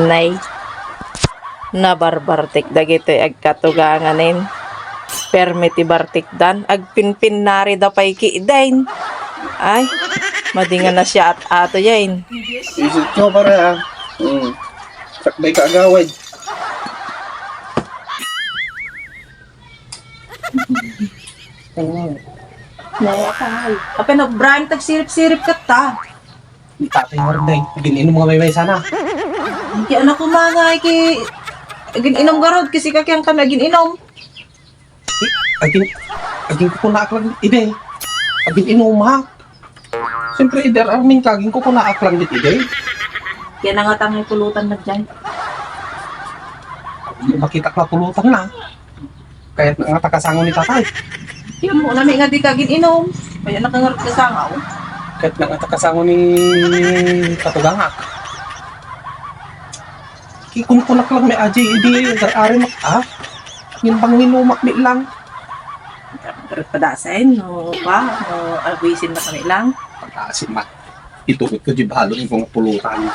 Nay, nabarbartik dagitoy agkatuganganin. Permiti bartikdan, agpinpin nari da pay kiidain. Ay, madingan na siya at ato yain. Isip ko para sakbay ka agawad. Nay, apa na Brian tagsirip-sirip ka ta. Tatay Warday, gininom mga may sana. Hindi anak ko mga ki gininom garod kasi kakyang kami gininom. Aging ko naaklang ide. Aging inuma. Siyempre, ider armin kaging ko naaklang dit ide. Kaya na nga tangay pulutan na dyan. Makita ka pulutan na. Kaya nga takasangon ni tatay. Yan mo, nami nga di ka gininom. Kaya nakangarap ka sangaw. Kahit nga takasangon ni katuganga. Kikunkunak lang may aji ide. Ari mak yung bang ninumak ni lang. Padasin, no pa, no agwisin na kami lang. Pagkasin mat. Itukot ko di balo yung mga pulutan.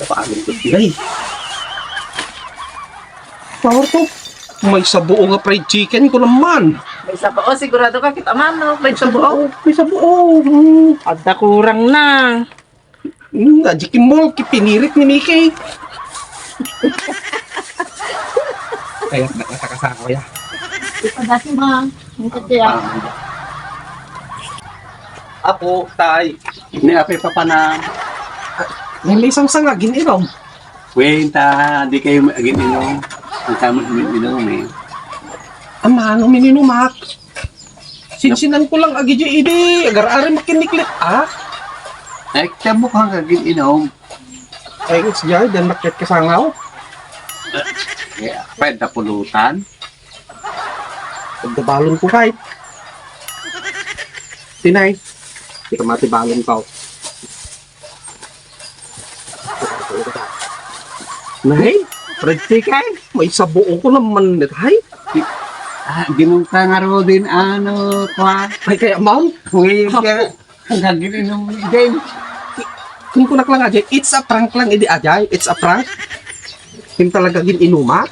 Paano ito pilay? Power to. May sabuo nga fried chicken ko naman. May sabuo, sigurado ka kita man, no? May sabuo. May sabuo. Adda kurang na. Najikin mo, kipinirit ni Mickey. Kaya nakakasama ko ya. Padasin ba? Hindi kaya. Apo, tay. Ni ape pa pa na. May isang sanga, gininom. Kwenta, di kayo mag-inom. Ang tama uminom eh. Ama, ano mininumak? Sinsinan ko lang agi di idi. Agar-ari makiniklit, Ay, tamo kang kag-inom. Ay, it's jar, dan makit kasangaw. Kaya, kwenta pulutan. Pagdabalon ko kahit. Tinay. Hindi ka matibalon ka. Nay, fried chicken. May sabuo ko naman net. Hay. Ginong ka nga ro din, ano, kwa. Ay, kaya ma'am. Uy, kaya, ang kag-inom din. Kung kunak lang ajay, it's a prank lang, hindi ajay. It's a prank. Hindi talaga ginuma.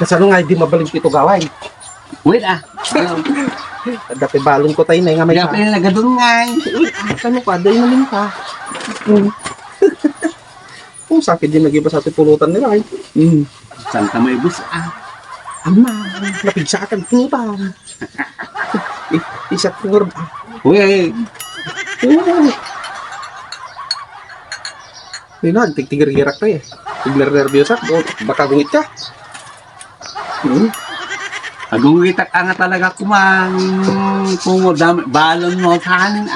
Kasi ano nga, hindi mabalik ito gawin. Wait Dati balon ko tayo na nga may Kaya pala nagadungay. Ano ka, dahil namin ka. Kung sakit din nag-iba sa ating pulutan nila eh. Saan ka may bus? Ama, napigsa ka pulutan. Isat ko nga. Uy, Hindi na, tigtigir-girak tayo eh. Tigler-nervyos ako, baka gungit ka. agungitak ka nga talaga kumang pumudam, balon mo sa anin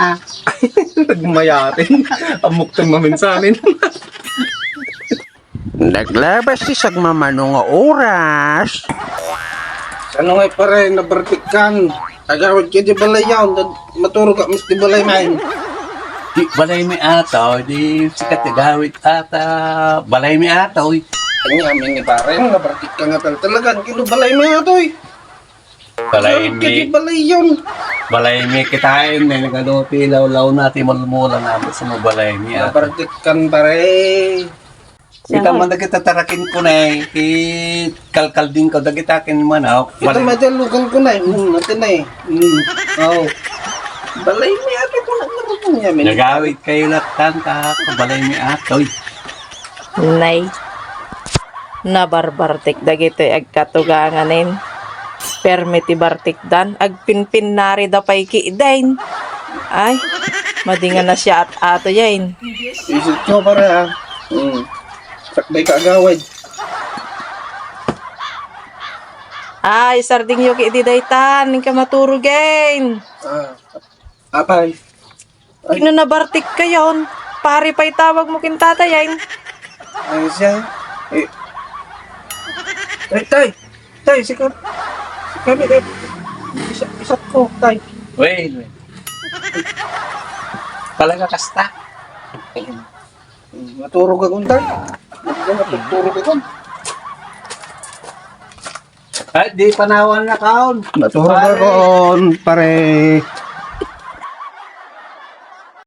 Nagmayatin. Amok kang maminsanin. Naglabas si Sagmamano nga oras. Ano nga pare, nabartikan. Agawad ka di balay yaw. Maturo ka, mas di balay main. Di balay mi ataw, di sikat gawit ata, balay mi ataw. Kanya amin ni pare, nabartikan nga talaga. Kino balay mo yaw to eh. Balay Agawad ka di mi, balay yun. balay mi kitain, may nagalupi, law-law natin malmula namin sa mga balay mi ataw. Nabartikan pare. Kita man kita tarakin ko na kalkal din ko dagitakin man Kita madalugan ko na eh. Natin na eh. Oo. Balay mo yaw ko na niya. Nagawit kayo latan ka, balay mi ataw. Nay, nabarbartik dagitoy agkatuganganin. Permiti bartikdan, agpinpin nari da pay kiidain. Ay, madingan na siya at ato yain. Isip ko para sakbay ka agawad. Ay, sarding yung kiididaytan, ning ka maturugain. Apay. Kino nabartik ka yon? Pari pa'y tawag mo kintatayain. Ay siya. Eh. Tay. Tay, sikat. Kami tay. Isat ko, tay. Wait. Talaga kasta. Maturo ka kung tay. Maturo ka kung. Ay, di panawan na kaon. Maturo ka kung, pare.